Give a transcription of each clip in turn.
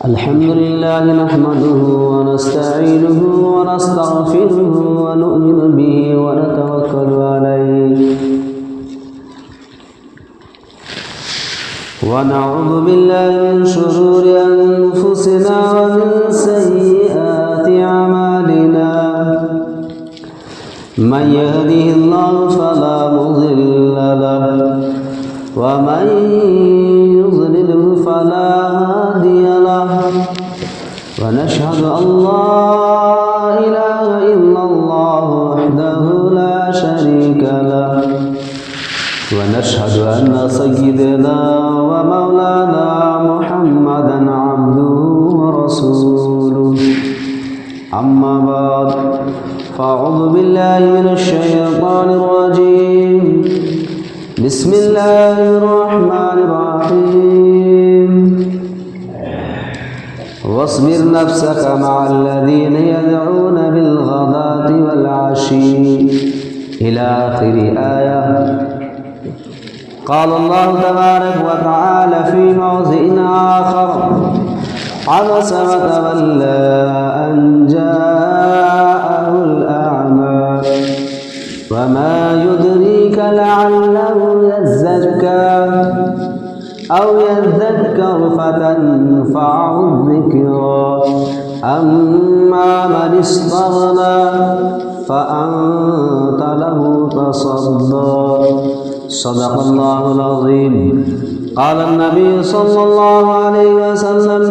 الحمد لله نحمده ونستعينه ونستغفره ونؤمن به ونتوكل عليه ونعوذ بالله من شرور أنفسنا ومن سيئات أعمالنا من يهده الله فلا مضل له ومن يضلله فلا هادي له ونشهد أن لا إله إلا الله وحده لا شريك له ونشهد أن سيدنا ومولانا محمدا عبده ورسوله أما بعد فأعوذ بالله من الشيطان الرجيم بسم الله الرحمن الرحيم واصبر نفسك مع الذين يدعون بالغداة والعشي إلى آخر آية. قال الله تبارك وتعالى في موضع آخر عبس وتولى أن جاءه الأعمى وما يدريك لعله يزكى أو يذكر فتنفعه الذكرى أما من استغنى فأنت له تصدى. صدق الله العظيم. قال النبي صلى الله عليه وسلم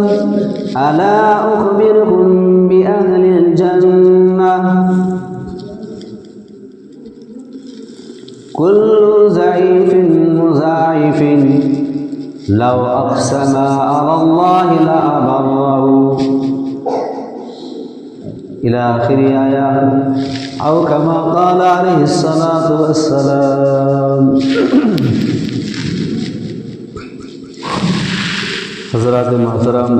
ألا أخبركم بأهل الجنة كل ضعيف مضاعف لو أقسم على الله لأبره إلى آخر آية أو كما قال عليه الصلاة والسلام. حضرات محترم،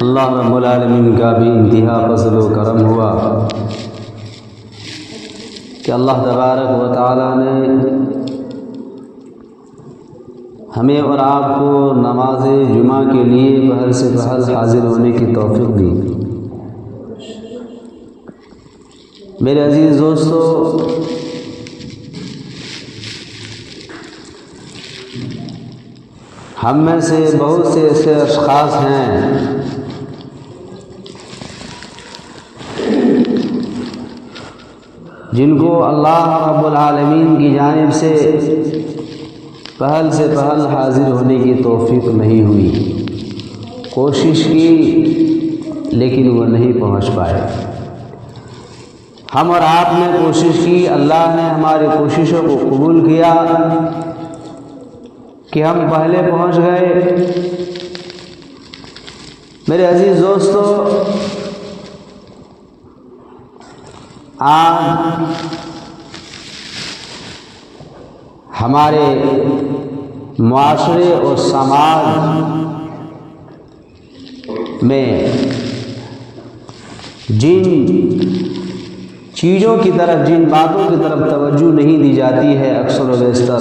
اللہ رب العالمین کا بھی انتہا فضل و کرم ہوا کہ اللہ تبارک و تعالی نے ہمیں اور آپ کو نماز جمعہ کے لیے پہل سے پہل حاضر ہونے کی توفیق دی. میرے عزیز دوستو، ہم میں سے بہت سے ایسے اشخاص ہیں جن کو اللہ رب العالمین کی جانب سے پہل حاضر ہونے کی توفیق نہیں ہوئی. کوشش کی لیکن وہ نہیں پہنچ پائے. ہم اور آپ نے کوشش کی، اللہ نے ہماری کوششوں کو قبول کیا کہ ہم پہلے پہنچ گئے. میرے عزیز دوستو، آج ہمارے معاشرے اور سماج میں جن چیزوں کی طرف، جن باتوں کی طرف توجہ نہیں دی جاتی ہے اکثر و بیشتر،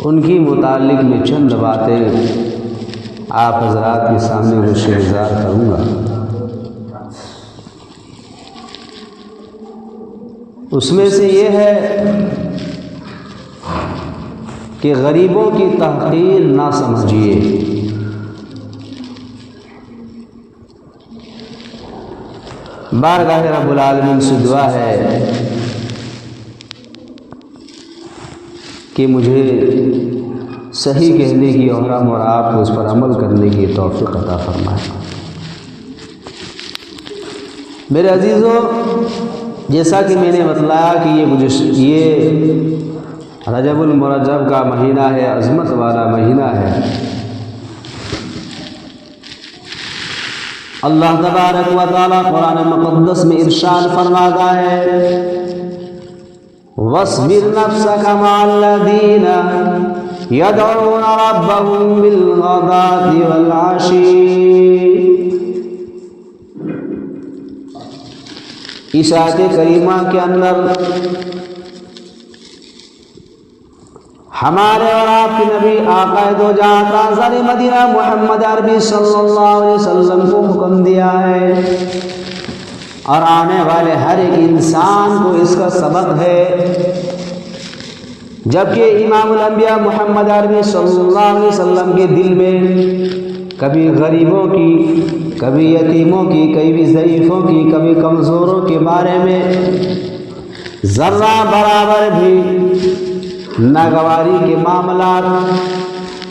ان کی متعلق میں چند باتیں آپ حضرات کے سامنے روشن گزار کروں گا. اس میں سے یہ ہے کہ غریبوں کی تحقیر نہ سمجھیے. بارگاہ رب العالمین سے دعا ہے کہ مجھے صحیح کہنے کی اور ہم اور آپ کو اس پر عمل کرنے کی توفیق عطا فرمائے. میرے عزیزوں، جیسا کہ میں نے بتلایا کہ یہ رجب المرجب کا مہینہ ہے، عظمت والا مہینہ ہے. اللہ تبارک و تعالیٰ قرآن مقدس میں ارشاد فرماتا ہے وَاصْبِرْ نَفْسَكَ مَعَ الَّذِينَ يَدْعُونَ رَبَّهُمْ بِالْغَدَاةِ وَالْعَشِيِّ. اس آیت کریمہ کے اندر ہمارے اور آپ کے نبی آقا دو جہاں تاجدار مدینہ محمد عربی صلی اللہ علیہ وسلم کو حکم دیا ہے، اور آنے والے ہر ایک انسان کو اس کا سبق ہے۔ جبکہ امام الانبیاء محمد عربی صلی اللہ علیہ وسلم کے دل میں کبھی غریبوں کی، کبھی یتیموں کی، کبھی ضعیفوں کی، کبھی کمزوروں کے بارے میں ذرہ برابر بھی ناگواری کے معاملات،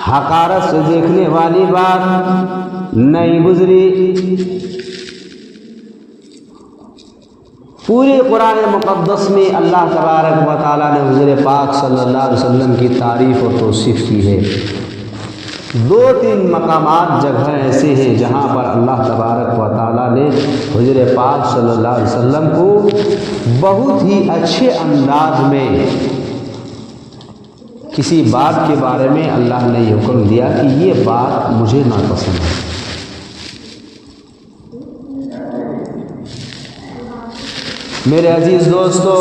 حقارت سے دیکھنے والی بات نہیں گزری۔ پورے قرآن مقدس میں اللہ تبارک و تعالیٰ نے حضور پاک صلی اللہ علیہ وسلم کی تعریف اور توصیف کی ہے۔ 2-3 مقامات جگہ ایسے ہیں جہاں پر اللہ تبارک و تعالیٰ نے حضور پاک صلی اللہ علیہ وسلم کو بہت ہی اچھے انداز میں کسی بات کے بارے میں اللہ نے یہ حکم دیا کہ یہ بات مجھے ناپسند ہے۔ میرے عزیز دوستو،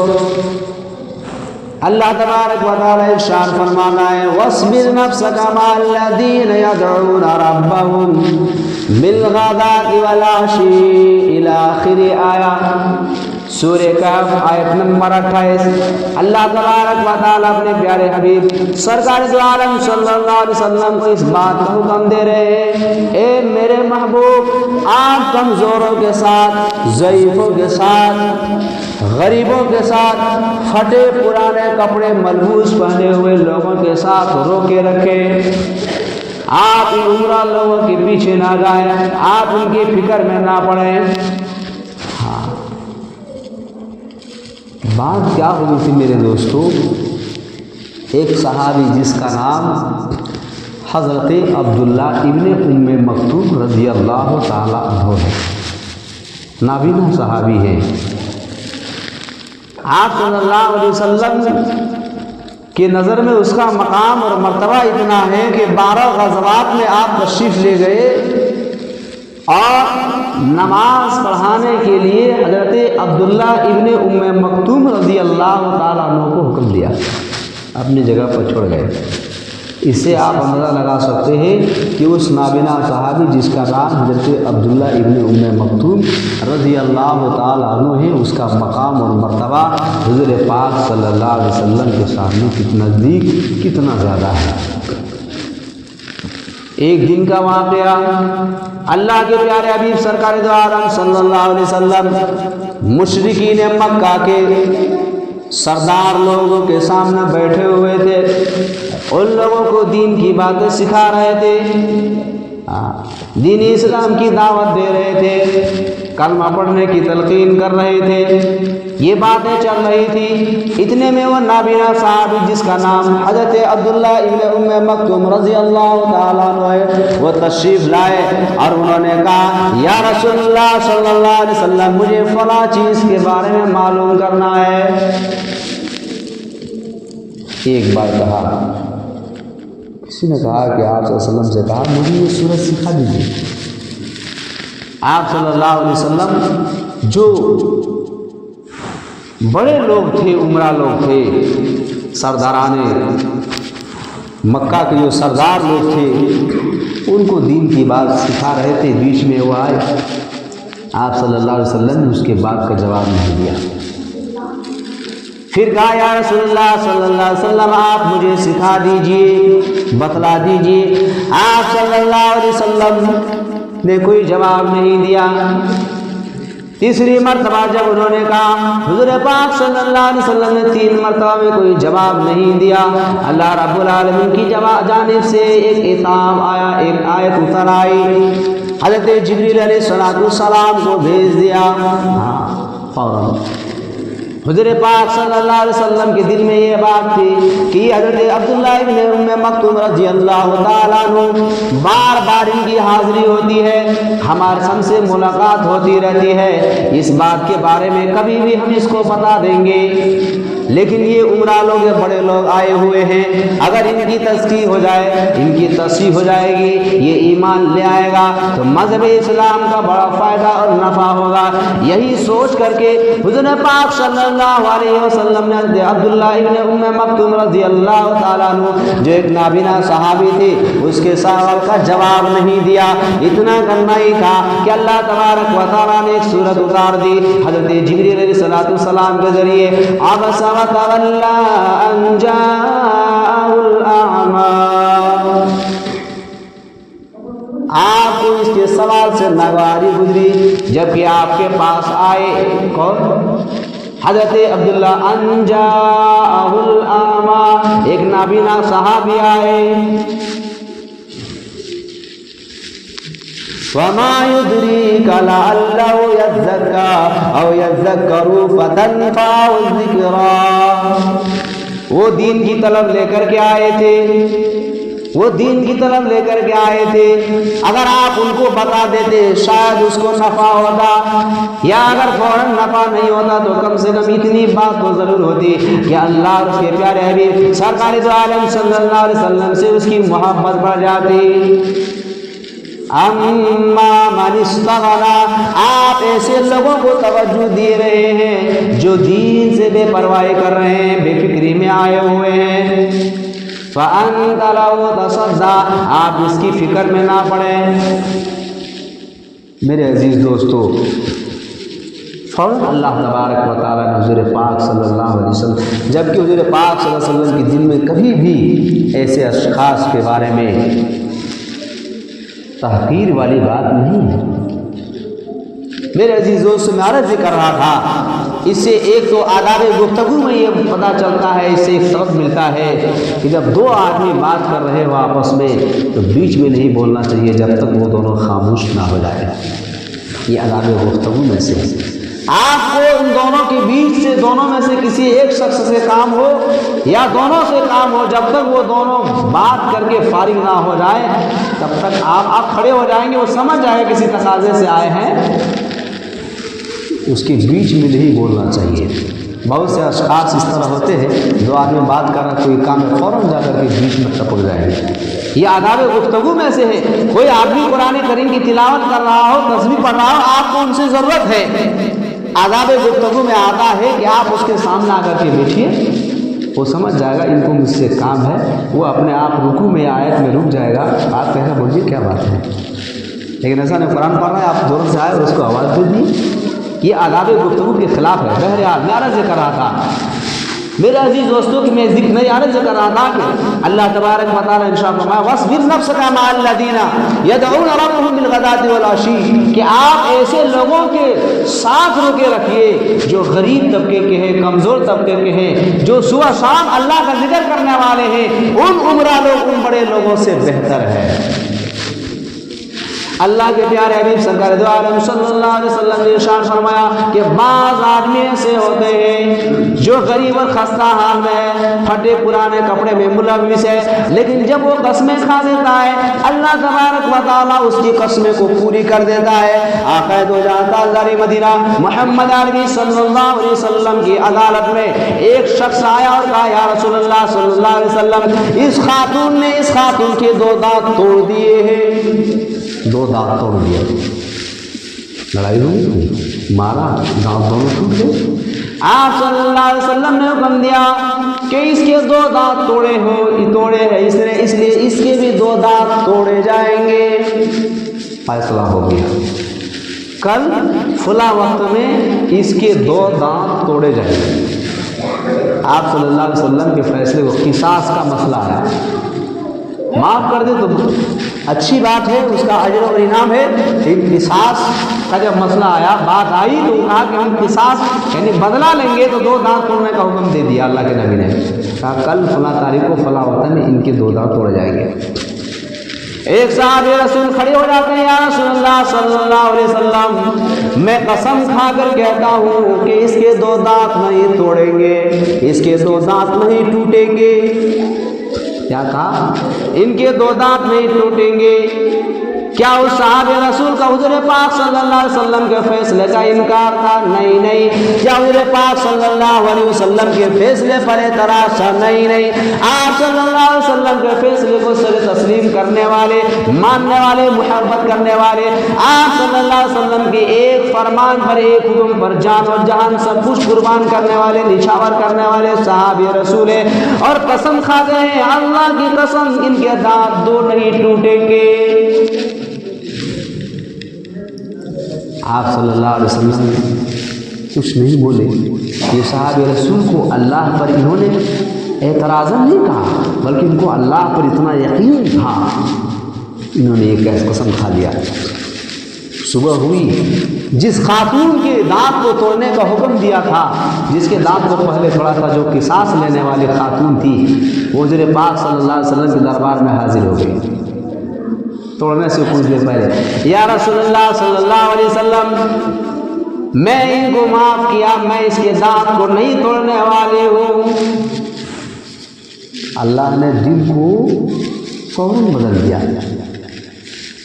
اللہ تبارک و تعالی ارشاد فرمانا ہے وَاصْبِرْ نَفْسَكَ مَعَ الَّذِينَ يَدْعُونَ رَبَّهُمْ بِالْغَدَاةِ وَالْعَشِيِّ إِلَى آخِرِ آیہ۔ سورہ کہف آیت نمبر 28۔ اللہ تبارک و تعالیٰ اپنے پیارے حبیب سرکار دو عالم صلی اللہ علیہ وسلم کو اس بات کا حکم دے رہے ہیں، اے میرے محبوب، آپ کمزوروں کے ساتھ، ضعیفوں کے ساتھ، غریبوں کے ساتھ، پھٹے پرانے کپڑے ملبوس پہنے ہوئے لوگوں کے ساتھ رو کے رکھیں۔ آپ ان عمرہ لوگوں کے پیچھے نہ جائیں، آپ ان کی فکر میں نہ پڑیں۔ بات کیا ہوئی تھی میرے دوستو؟ ایک صحابی جس کا نام حضرت عبداللہ ابن ام مکتوم رضی اللہ تعالی عنہ ہے، نابینا صحابی ہے۔ آپ صلی اللہ علیہ وسلم کی نظر میں اس کا مقام اور مرتبہ اتنا ہے کہ 12 غزوات میں آپ تشریف لے گئے اور نماز پڑھانے کے لیے حضرت عبداللہ ابن ام مکتوم رضی اللہ تعالیٰ عنہ کو حکم دیا، اپنی جگہ پر چھوڑ گئے۔ اس سے آپ اندازہ لگا سکتے ہیں کہ اس نابینا صحابی جس کا نام حضرت عبداللہ ابن ام مکتوم رضی اللہ تعالیٰ عنہ ہے، اس کا مقام اور مرتبہ حضور پاک صلی اللہ علیہ وسلم کے سامنے کتنا نزدیک، کتنا زیادہ ہے۔ ایک دن کا واقعہ، اللہ کے پیارے حبیب سرکار دو عالم صلی اللہ علیہ وسلم مشرکین مکہ کے سردار لوگوں کے سامنے بیٹھے ہوئے تھے، ان لوگوں کو دین کی باتیں سکھا رہے تھے، دین اسلام کی دعوت دے رہے تھے، کلمہ پڑھنے کی تلقین کر رہے تھے، یہ باتیں چل رہی تھی۔ اتنے میں وہ نابینا صحابی جس کا نام حضرت عبداللہ ابن ام مکتوم رضی اللہ تعالیٰ عنہ ہے، وہ تشریف لائے اور انہوں نے کہا یا رسول اللہ صلی اللہ علیہ وسلم، مجھے فلاں چیز کے بارے میں معلوم کرنا ہے۔ ایک بار کہا، کسی نے کہا کہ آپ صلی اللہ علیہ وسلم سے کہا مجھے یہ سورت سکھا دیجیے۔ آپ صلی اللہ علیہ وسلم جو بڑے لوگ تھے، عمرہ لوگ تھے، سرداران مکہ کے جو سردار لوگ تھے، ان کو دین کی بات سکھا رہے تھے، بیچ میں وہ آئے، آپ صلی اللہ علیہ وسلم نے اس کے بات کا جواب نہیں دیا۔ پھر کہا یا رسول اللہ صلی اللہ علیہ وسلم، آپ مجھے سکھا دیجئے، بتلا دیجئے۔ آپ صلی اللہ علیہ وسلم نے کوئی جواب نہیں دیا۔ تیسری مرتبہ جب انہوں نے کہا، حضور پاک صلی اللہ علیہ وسلم نے 3 مرتبہ میں کوئی جواب نہیں دیا۔ اللہ رب العالمین کی جانب سے ایک عتاب آیا، ایک آیت اتر آئی، حضرت جبریل علیہ السلام کو بھیج دیا۔ فوراً حضور پاک صلی اللہ علیہ وسلم کے دل میں یہ بات تھی کہ حضرت عبداللہ ابن ام مکتوم رضی اللہ تعالیٰ عنہ بار بار ان کی حاضری ہوتی ہے، ہمارے ہم سے ملاقات ہوتی رہتی ہے، اس بات کے بارے میں کبھی بھی ہم اس کو بتا دیں گے۔ لیکن یہ عمرہ لوگ یا بڑے لوگ آئے ہوئے ہیں، اگر ان کی تصحیح ہو جائے گی، یہ ایمان لے آئے گا تو مذہب اسلام کا بڑا فائدہ اور نفع ہوگا۔ یہی سوچ کر کے حضور پاک صلی اللہ علیہ وسلم نے عبداللہ ابن ام مکتوم رضی اللہ تعالیٰ عنہ جو ایک نابینا صحابی تھے، اس کے سوال کا جواب نہیں دیا، اتنا کرنا ہی تھا کہ اللہ تبارک و تعالیٰ نے ایک سورت اتار دی حضرت جبریل علیہ السلام کے ذریعے، عبس وتولی ان جاءہ الاعمی۔ آپ کو اس کے سوال سے ناگواری گزری جبکہ آپ کے پاس آئے کون؟ حضرت عبداللہ ان جاءہ الاعمی، ایک نابینا صحابی آئے۔ وما يدريك لعله يزكى او يذكر فتنفعه الذكرى۔ وہ دین کی طلب لے کر کے آئے تھے، اگر آپ ان کو بتا دیتے شاید اس کو نفع ہوتا، یا اگر فوراً نفع نہیں ہوتا تو کم سے کم اتنی بات تو ضرور ہوتی کہ اللہ اور اس کے پیارے حبیب سرکار دو عالم صلی اللہ علیہ وسلم سے اس کی محبت بڑھ جاتی۔ اما من استغنا، آپ ایسے لوگوں کو توجہ دے رہے ہیں جو دین سے بے پرواہی کر رہے ہیں، بے فکری میں آئے ہوئے ہیں۔ فأنت لو تصدى، آپ اس کی فکر میں نہ پڑیں۔ میرے عزیز دوستو، فوراً اللہ تبارک و تعالیٰ نے حضور پاک صلی اللہ علیہ وسلم، جبکہ حضور پاک صلی اللہ علیہ وسلم کے دل میں کبھی بھی ایسے اشخاص کے بارے میں تحقیر والی بات نہیں ہے۔ میرے عزیز دوست، میں عرض کر رہا تھا، اس سے ایک تو آداب گفتگو میں یہ پتہ چلتا ہے، اس سے ایک سبق ملتا ہے کہ جب دو آدمی بات کر رہے ہو آپس میں تو بیچ میں نہیں بولنا چاہیے جب تک وہ دونوں خاموش نہ ہو جائے۔ یہ آداب گفتگو میں سے آپ کو ان دونوں کے بیچ سے، دونوں میں سے کسی ایک شخص سے کام ہو یا دونوں سے کام ہو، جب تک وہ دونوں بات کر کے فارغ نہ ہو جائے تب تک آپ کھڑے ہو جائیں گے، وہ سمجھ جائے گا کسی تقاضے سے آئے ہیں، اس کے بیچ میں نہیں بولنا چاہیے۔ بہت سے اشخاص اس طرح ہوتے ہیں، دو آدمی بات کر رہا کوئی کام ہے، فوراً جا کر کے بیچ میں ٹپک جائیں گے۔ یہ آداب گفتگو میں سے ہے۔ کوئی آدمی قرآن کریم کی تلاوت کر رہا ہو، تسبیح پڑھ رہا ہو، آپ کو ان سے ضرورت ہے، آداب گفتگو میں آتا ہے کہ آپ اس کے سامنے آ کر کے بیٹھیے، وہ سمجھ جائے گا ان کو مجھ سے کام ہے، وہ اپنے آپ رکوع میں آیت میں رک جائے گا، آپ کہے گا بولیے کیا بات ہے، لیکن ایسا نہیں قرآن پڑھ رہا ہے آپ دور سے آئے اور اس کو آواز دے دی، یہ آداب گفتگو کے خلاف ہے۔ بہرحال میں عرض کر رہا تھا میرے عزیز دوستوں کہ میں عرض کر رہا تھا کہ اللہ تبارک و تعالیٰ ارشاد فرمایا وَاصْبِرْ نَفْسَكَ مَعَ الَّذِينَ يَدْعُونَ رَبَّهُم بِالْغَدَاةِ وَالْعَشِيِّ، کہ آپ ایسے لوگوں کے ساتھ روکے رکھیے جو غریب طبقے کے ہیں، کمزور طبقے کے ہیں، جو صبح شام اللہ کا ذکر کرنے والے ہیں، ان عمرہ لوگ ان بڑے لوگوں سے بہتر ہے۔ اللہ کے پیارے حبیب سرکار دو عالم صلی اللہ علیہ وسلم نے ارشاد فرمایا کہ بعض آدمی ایسے ہوتے ہیں جو غریب اور خستہ حال میں ہے، پھٹے پرانے کپڑے میں ملوث ہے، لیکن جب وہ قسمیں کھا دیتا ہے اللہ تبارک و تعالیٰ اس کی قسمیں کو پوری کر دیتا ہے۔ آقا دو جہاں تاجدار مدینہ محمد عربی صلی اللہ علیہ وسلم کی عدالت میں ایک شخص آیا اور کہا یا رسول اللہ صلی اللہ علیہ وسلم، اس خاتون نے اس خاتون کے دو دانت توڑ دیے ہیں، دو دانت توڑ دیا، لڑائی ہوئی، مارا، دانت دونوں ٹوٹ گئے۔ آپ صلی اللہ علیہ وسلم نے حکم دیا کہ اس کے دو دانت توڑے ہیں اس لیے اس کے بھی دو دانت توڑے جائیں گے۔ فیصلہ ہو گیا، کل فلاں وقت میں اس کے دو دانت توڑے جائیں گے۔ آپ صلی اللہ علیہ وسلم کے فیصلے کو قصاص کا مسئلہ ہے، معاف کر دے تو اچھی بات ہے، اس کا اجر و انعام ہے، لیکن قصاص کا جب مسئلہ آیا، بات آئی تو کہا کہ ہم قصاص یعنی بدلہ لیں گے، تو دو دانت توڑنے کا حکم دے دیا اللہ کے نبی نے، کہا کل فلاں تاریخ کو فلاں وقت میں ان کے دو دانت توڑے جائیں گے۔ ایک صحابی رسول کھڑے ہو جاتے ہیں، یا رسول اللہ صلی اللہ علیہ وسلم، میں قسم کھا کر کہتا ہوں کہ اس کے دو دانت نہیں توڑیں گے، اس کے دو دانت نہیں ٹوٹیں گے۔ کیا کہا؟ ان کے دو دانت نہیں ٹوٹیں گے۔ کیا اس صحابہ رسول کا حضور پاک صلی اللہ علیہ وسلم کے فیصلے کا انکار تھا؟ نہیں نہیں۔ کیا حضور پاک صلی اللہ علیہ وسلم کے فیصلے پر اعتراض تھا؟ نہیں نہیں۔ آپ صلی اللہ علیہ وسلم کے فیصلے کو سر تسلیم کرنے والے، ماننے والے، محبت کرنے والے، آپ صلی اللہ علیہ وسلم کے ایک فرمان پر، ایک حکم پر جان و جہان سب کچھ قربان کرنے والے، نچھاور کرنے والے صحابہ رسول ہیں، اور قسم کھاتے ہیں اللہ کی قسم ان کے دانت دو نہیں ٹوٹیں گے۔ آپ صلی اللہ علیہ وسلم کچھ نہیں بولے۔ یہ صحابہ رسول کو اللہ پر انہوں نے اعتراض نہیں کہا، بلکہ ان کو اللہ پر اتنا یقین تھا، انہوں نے ایک قسم کھا لیا۔ صبح ہوئی، جس خاتون کے دانت کو توڑنے کا حکم دیا تھا، جس کے دانت کو پہلے توڑا تھا، جو قصاص لینے والی خاتون تھی، وہ حضور پاک صلی اللہ علیہ وسلم کے دربار میں حاضر ہو گئی توڑنے سے کچھ دیر پہلے۔ یا رسول اللہ صلی اللہ علیہ وسلم، میں ان کو معاف کیا، میں اس کے دانت کو نہیں توڑنے والے ہوں۔ اللہ نے دل کو فوراً بدل دیا۔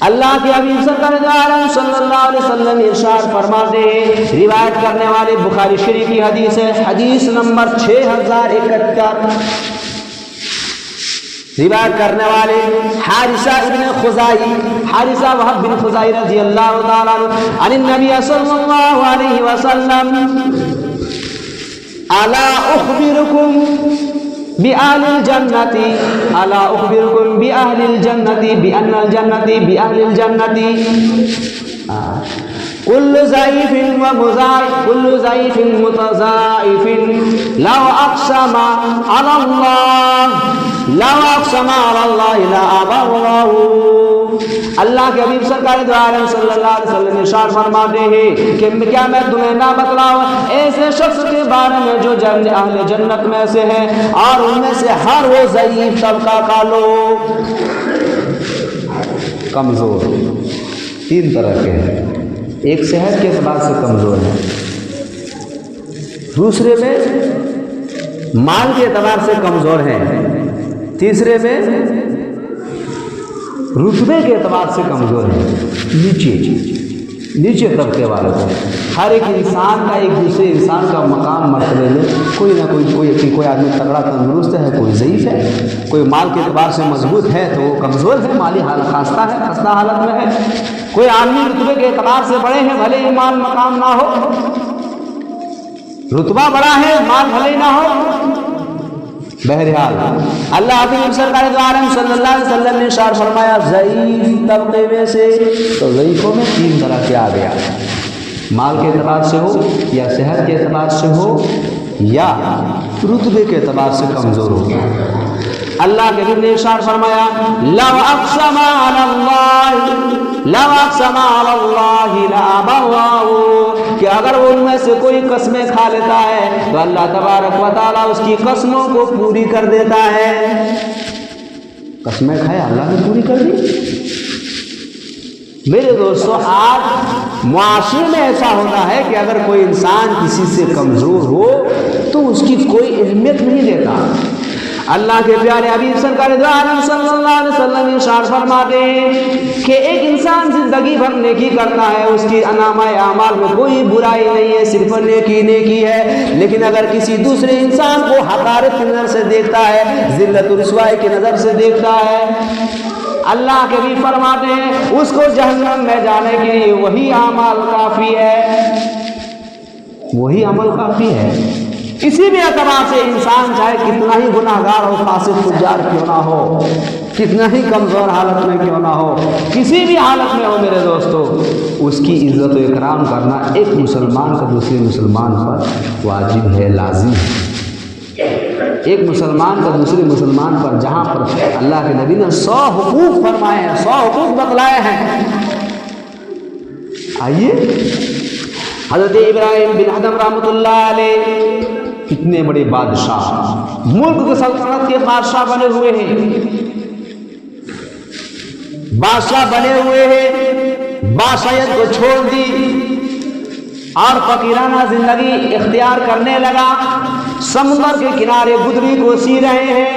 اللہ کے حبیب سرکار دو عالم صلی اللہ علیہ وسلم ارشاد فرماتے ہیں، روایت کرنے والے بخاری شریف کی حدیث ہے، حدیث نمبر 6071، روایت کرنے والے حارثہ ابن خزائی، حارثہ وہب بن خزائی رضی اللہ تعالیٰ عنہ، عن النبی صلی اللہ علیہ وسلم، الا اخبرکم بأهل الجنة، ألا أخبركم بأهل الجنة بأن الجنة بأهل الجنة كل ضعيف ومضاعف، كل ضعيف متضاعف لو أقسم على الله، لو أقسم على الله لأبره۔ اللہ کے حبیب سرکار دو عالم صلی اللہ علیہ وسلم ارشاد فرماتے ہیں کہ کیا میں تمہیں نہ بتلاؤں ایسے شخص کے بارے میں جو اہل جنت میں سے ہے، اور ان میں سے ہر وہ ضعیف طبقہ کا لوگ، کمزور، تین طرح کے ہیں۔ ایک صحت کے اعتبار سے کمزور ہے، دوسرے میں مال کے اعتبار سے کمزور ہیں، تیسرے میں رتبے کے اعتبار سے کمزور ہے، نیچے طبقے والے کو۔ ہر ایک انسان کا ایک دوسرے انسان کا مقام مرتبے میں کوئی نہ کوئی آدمی تگڑا تندرست ہے، کوئی ضعیف ہے، کوئی مال کے اعتبار سے مضبوط ہے تو وہ کمزور ہے، مالی حالت خستہ حالت میں ہے، کوئی آدمی رتبے کے اعتبار سے بڑے ہیں، بھلے ہی مال مقام نہ ہو، رتبہ بڑا ہے، مال بھلے ہی نہ ہو۔ بہرحال اللہ حبیب سرکار دو عالم صلی اللہ علیہ وسلم نے ارشاد فرمایا، ضعیف طبقے میں سے، تو ضعیفوں میں تین طرح کے آ گیا، مال کے اعتبار سے ہو، یا صحت کے اعتبار سے ہو، یا رتبے کے اعتبار سے کمزور ہو۔ اللہ کے حبیب نے ارشاد فرمایا، لو اقسم علی اللہ، لو اقسم علی اللہ لأبره، کہ اگر وہ ان میں سے کوئی قسمیں کھا لیتا ہے تو اللہ تبارک و تعالیٰ اس کی قسموں کو پوری کر دیتا ہے۔ قسمیں کھائے اللہ نے پوری کر دی۔ میرے دوستو، آج معاشرے میں ایسا ہوتا ہے کہ اگر کوئی انسان کسی سے کمزور ہو تو اس کی کوئی اہمیت نہیں دیتا۔ اللہ کے پیارے حبیب سرکار دو عالم صلی اللہ علیہ وسلم ارشاد فرماتے ہیں کہ ایک انسان زندگی بھر نیکی کرتا ہے، اس کی نامہ اعمال میں کوئی برائی نہیں ہے، صرف نیکی ہے، لیکن اگر کسی دوسرے انسان کو حقارت کی نظر سے دیکھتا ہے، ذلت و رسوائی کی نظر سے دیکھتا ہے، اللہ کے بھی فرماتے ہیں اس کو جہنم میں جانے کے لیے وہی اعمال کافی ہے، وہی عمل کافی ہے۔ کسی بھی اعتبار سے انسان چاہے کتنا ہی گناہگار ہو، فاسق فجار کیوں نہ ہو، کتنا ہی کمزور حالت میں کیوں نہ ہو، کسی بھی حالت میں ہو میرے دوستو، اس کی عزت و اکرام کرنا ایک مسلمان کا دوسرے مسلمان پر واجب ہے، لازم ہے۔ ایک مسلمان کا دوسرے مسلمان پر جہاں پر اللہ کے نبی نے 100 حقوق فرمائے ہیں، 100 حقوق بتلائے ہیں۔ آئیے حضرت ابراہیم بن ادم رحمۃ اللہ علیہ کتنے بڑے بادشاہ، ملک کے سلطنت کے بادشاہ بنے ہوئے ہیں، بادشاہ بنے ہوئے ہیں، بادشاہیت کو چھوڑ دی اور فقیرانہ زندگی اختیار کرنے لگا، سمندر کے کنارے گدری کو سی رہے ہیں۔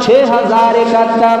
6071,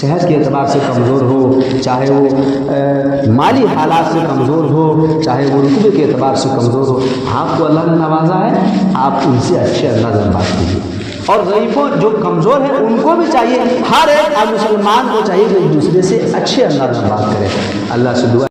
صحت کے اعتبار سے کمزور ہو، چاہے وہ مالی حالات سے کمزور ہو، چاہے وہ رتبے کے اعتبار سے کمزور ہو، آپ کو اللہ نے نوازا ہے، آپ ان سے اچھے انداز میں بات کیجیے۔ اور ضعیفوں جو کمزور ہیں ان کو بھی چاہیے، ہر ایک مسلمان کو چاہیے کہ ایک دوسرے سے اچھے انداز میں بات کرے۔ اللہ سے دعا